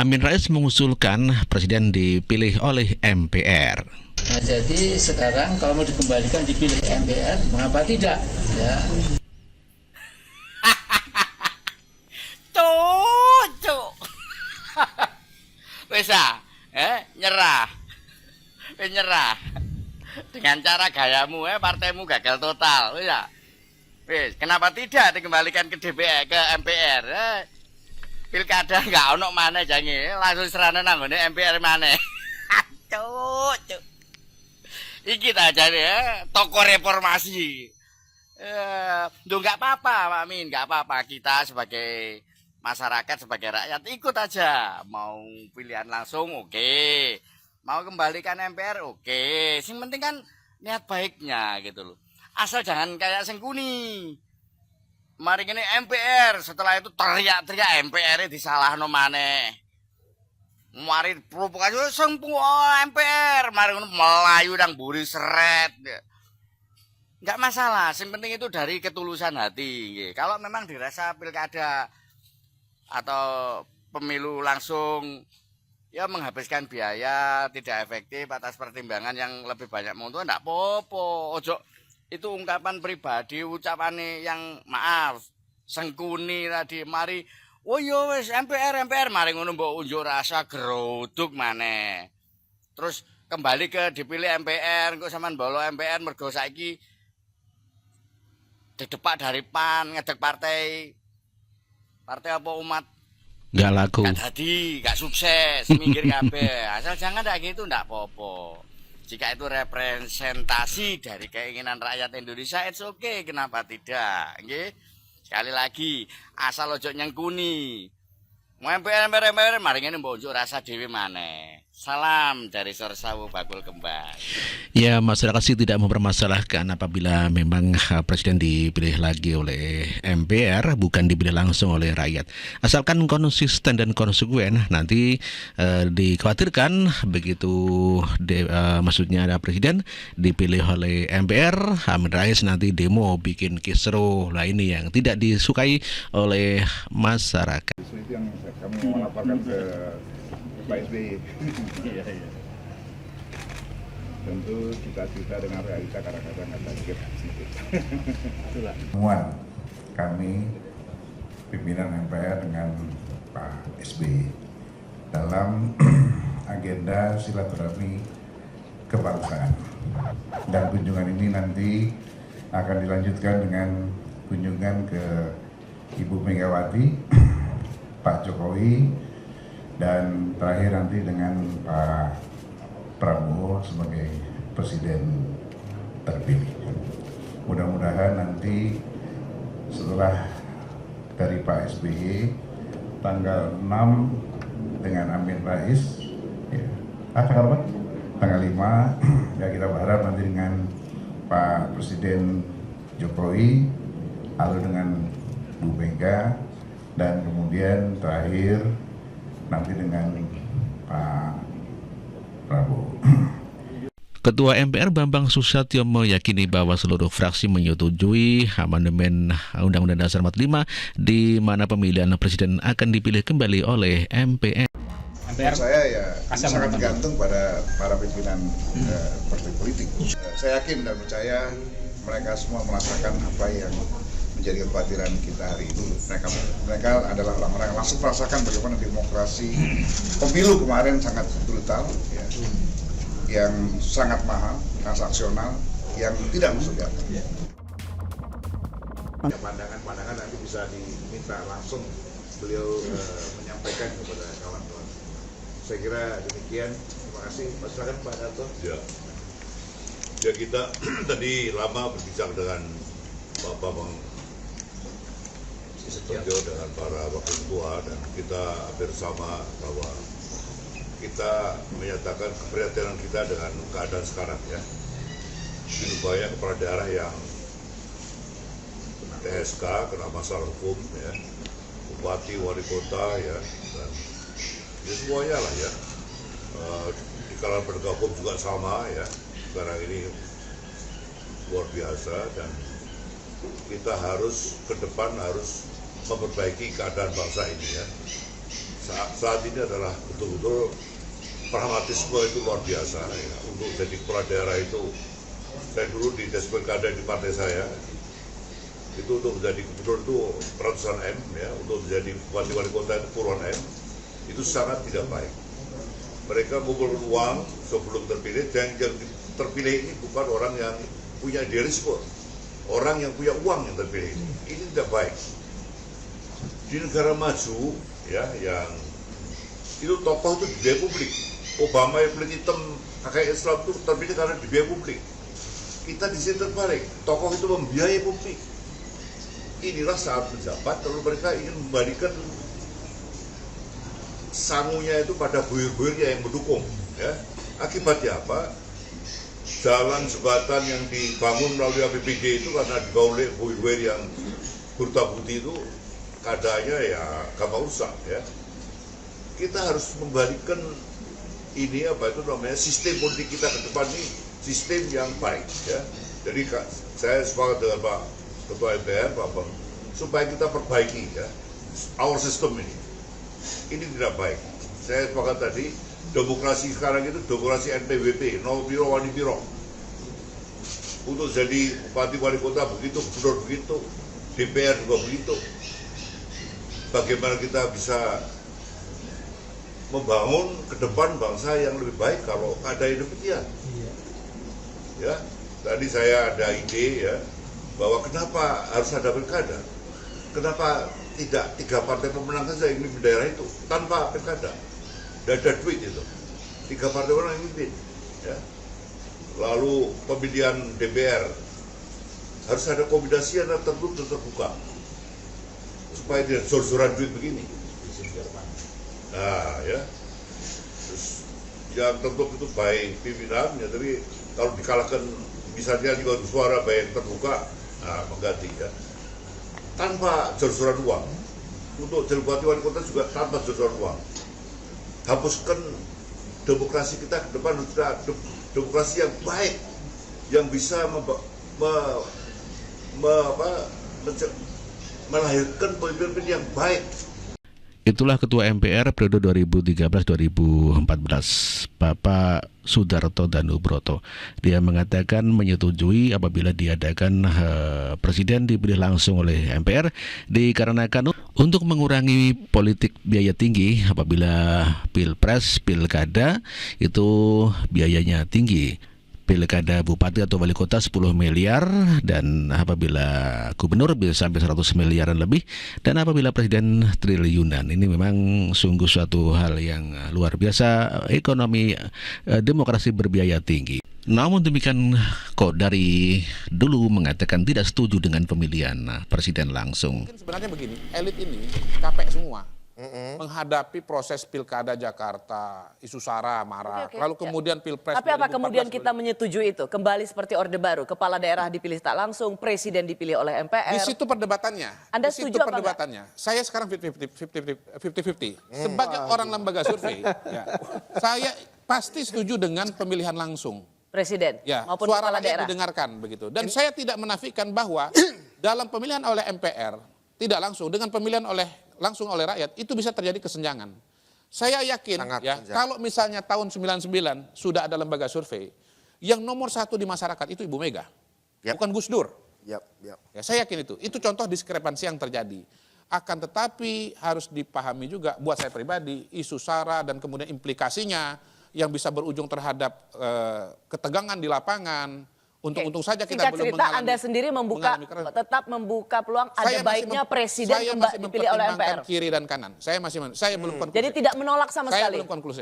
Amin Rais mengusulkan Presiden dipilih oleh MPR. Nah, jadi sekarang kalau mau dikembalikan dipilih MPR, mengapa tidak? Ya. Cuk. Wis nyerah. Nyerah. Dengan cara gayamu partaimu gagal total, wis Wis, kenapa tidak dikembalikan ke DPR, ke MPR? Pilkada enggak ono maneh jange, langsung serana nang ngene MPR maneh. Cuk. Iki ta jane toko reformasi. Enggak apa-apa, Pak Min, enggak apa-apa. Kita sebagai masyarakat, sebagai rakyat ikut aja. Mau pilihan langsung oke. Mau kembalikan MPR oke. Sing penting kan niat baiknya gitu loh. Asal jangan kayak Sengkuni. Mari ini MPR, setelah itu teriak-teriak MPR disalahno maneh. Mari provokasi MPR, mari melayu nang buri seret. Enggak masalah, yang penting itu dari ketulusan hati. Kalau memang dirasa pilkada atau pemilu langsung ya menghabiskan biaya, tidak efektif atas pertimbangan yang lebih banyak menguntungkan, enggak apa-apa. Ojo itu ungkapan pribadi, ucapannya yang maaf, Sengkuni tadi, mari, oh yo wes MPR, mari ngono mbok unjuk rasa geruduk maneh. Terus kembali ke dipilih MPR, kok sampean bolo MPR mergo saiki didepak dari PAN, ngedek partai apa umat Gak laku. Gak jadi, gak sukses, minggir kabeh. Asal jangan kayak gitu ndak apa-apa. Jika itu representasi dari keinginan rakyat Indonesia, it's okay, kenapa tidak? Nggih. Sekali lagi, asal ojo nyengkuni. Mau MPR, mari ngene mbok unjuk rasa dhewe maneh. Salam dari Sorsawu Bakul Kembar. Ya, masyarakat sih tidak mempermasalahkan apabila memang Presiden dipilih lagi oleh MPR, bukan dipilih langsung oleh rakyat. Asalkan konsisten dan konsekuen, nanti dikhawatirkan begitu maksudnya ada Presiden dipilih oleh MPR, Amin Rais nanti demo bikin kisruh. Lah ini yang tidak disukai oleh masyarakat. Itu yang kami mau laporkan ke Pak SBY. Iya. Tentu cita-cita dengan realita kadang-kadang ada sedikit. Itulah. Temuan kami pimpinan MPR dengan Pak SBY dalam agenda silaturahmi kebangsaan. Dan kunjungan ini nanti akan dilanjutkan dengan kunjungan ke Ibu Megawati, Pak Jokowi, dan terakhir nanti dengan Pak Prabowo sebagai presiden terpilih. Mudah-mudahan nanti setelah dari Pak SBY tanggal 6 dengan Amin Rais, ya, tanggal berapa? Tanggal 5, ya kita berharap nanti dengan Pak Presiden Jokowi, lalu dengan Bu Mega, dan kemudian terakhir nanti dengan Pak Prabowo. Ketua MPR Bambang Susatyo meyakini bahwa seluruh fraksi menyetujui amandemen Undang-Undang Dasar 45 di mana pemilihan presiden akan dipilih kembali oleh MPR. Menurut saya ya sangat tergantung pada para pimpinan partai politik. Saya yakin dan percaya mereka semua merasakan apa yang menjadi kekhawatiran kita hari ini. Mereka adalah orang-orang yang langsung merasakan bagaimana demokrasi pemilu kemarin sangat brutal, ya, yang sangat mahal, transaksional, yang tidak masuk di akal. Pandangan-pandangan nanti bisa diminta langsung beliau menyampaikan kepada kawan-kawan. Saya kira demikian. Terima kasih. Silakan Pak Darto. Ya kita tadi lama berbicara dengan Pak Bambang Susatyo dengan para wakil ketua, dan kita hampir sama bahwa kita menyatakan keprihatinan kita dengan keadaan sekarang ya. Ini banyak kepala daerah yang TSK kena masalah hukum ya, bupati, wali kota ya, dan ya semuanya lah ya. Di kalangan penegak hukum juga sama ya. Sekarang ini luar biasa, dan kita harus ke depan harus memperbaiki keadaan bangsa ini ya. saat ini adalah betul-betul pragmatisme itu luar biasa ya. Untuk jadi kepala daerah itu, saya dulu di Des Pilkada di partai saya, itu untuk menjadi gubernur itu ratusan M ya, untuk menjadi bupati wali kota itu puluhan M, itu sangat tidak baik. Mereka mengumpulkan uang sebelum terpilih, dan yang terpilih ini bukan orang yang punya idealisme, orang yang punya uang yang terpilih. Ini tidak baik. Di negara maju ya, yang itu tokoh itu dibiayai publik. Obama yang kulit hitam pakai Islam itu terpilih karena dibiayai publik. Kita di sini terbalik, tokoh itu membiayai publik. Inilah saat menjabat, lalu mereka ingin membalikan sangunya itu pada buir-buirnya yang mendukung. Ya. Akibatnya apa? Jalan jembatan yang dibangun melalui APBD itu karena digauli buir-buir yang buta-buti itu, keadaannya ya gampang rusak. Ya. Kita harus membalikan ini apa itu namanya sistem politik kita ke depan ini sistem yang baik. Ya. Jadi saya sepakat dengan Pak Ketua MPR, Pak Bang, supaya kita perbaiki ya our system ini. Ini tidak baik. Saya sepakat tadi, demokrasi sekarang itu demokrasi NPWP, no piro wani piro. Untuk jadi bupati wali kota begitu, gubernur begitu, DPR juga begitu. Bagaimana kita bisa membangun ke depan bangsa yang lebih baik kalau ada demikian. Ya, tadi saya ada ide ya, bahwa kenapa harus ada pilkada? Kenapa tidak 3 partai pemenang saja yang memimpin daerah itu tanpa pilkada? Tidak ada duit itu. 3 partai pemenang yang memimpin. Ya. Lalu pemilihan DPR harus ada kombinasi antara tertutup dan terbuka supaya tidak zor-zoran duit begini. Nah, ya. Terus yang tertutup itu baik pimpinan, ya, tapi kalau dikalahkan misalnya juga suara baik terbuka, nah, mengganti ya. Tanpa jor-joran uang. Untuk jadi bupati wali kota juga tanpa jor-joran uang. Hapuskan demokrasi kita ke depan, sudah demokrasi yang baik, yang bisa melahirkan pemimpin yang baik. Itulah Ketua MPR periode 2013-2014, Bapak Sudarto Danubroto. Dia mengatakan menyetujui apabila diadakan presiden dipilih langsung oleh MPR dikarenakan untuk mengurangi politik biaya tinggi apabila pilpres, pilkada itu biayanya tinggi. Pilkada bupati atau wali kota 10 miliar dan apabila gubernur bisa sampai 100 miliaran lebih dan apabila presiden triliunan. Ini memang sungguh suatu hal yang luar biasa, ekonomi demokrasi berbiaya tinggi. Namun demikian kok dari dulu mengatakan tidak setuju dengan pemilihan presiden langsung. Sebenarnya begini, elit ini capek semua. Menghadapi proses pilkada Jakarta, isu SARA, marah, lalu kemudian pilpres. Tapi apa kemudian kita menyetujui itu? Kembali seperti Orde Baru, kepala daerah dipilih tak langsung, presiden dipilih oleh MPR. Di situ perdebatannya. Anda setuju apa perdebatannya. Saya sekarang 50-50. Sebagai orang lembaga survei, ya, saya pasti setuju dengan pemilihan langsung. Presiden maupun suara kepala daerah didengarkan begitu. Dan saya tidak menafikan bahwa dalam pemilihan oleh MPR tidak langsung dengan pemilihan langsung oleh rakyat itu bisa terjadi kesenjangan. Saya yakin kalau misalnya tahun 99 sudah ada lembaga survei yang nomor 1 di masyarakat itu Ibu Mega, bukan Gus Dur. Ya, saya yakin itu. Itu contoh diskrepansi yang terjadi. Akan tetapi harus dipahami juga buat saya pribadi isu SARA dan kemudian implikasinya yang bisa berujung terhadap ketegangan di lapangan. Untung saja kita belum mengalami. Anda sendiri tetap membuka peluang ada baiknya presiden dipilih oleh MPR. Kiri dan kanan. Saya belum konklusif. Jadi tidak menolak sama sekali. Saya belum konklusif.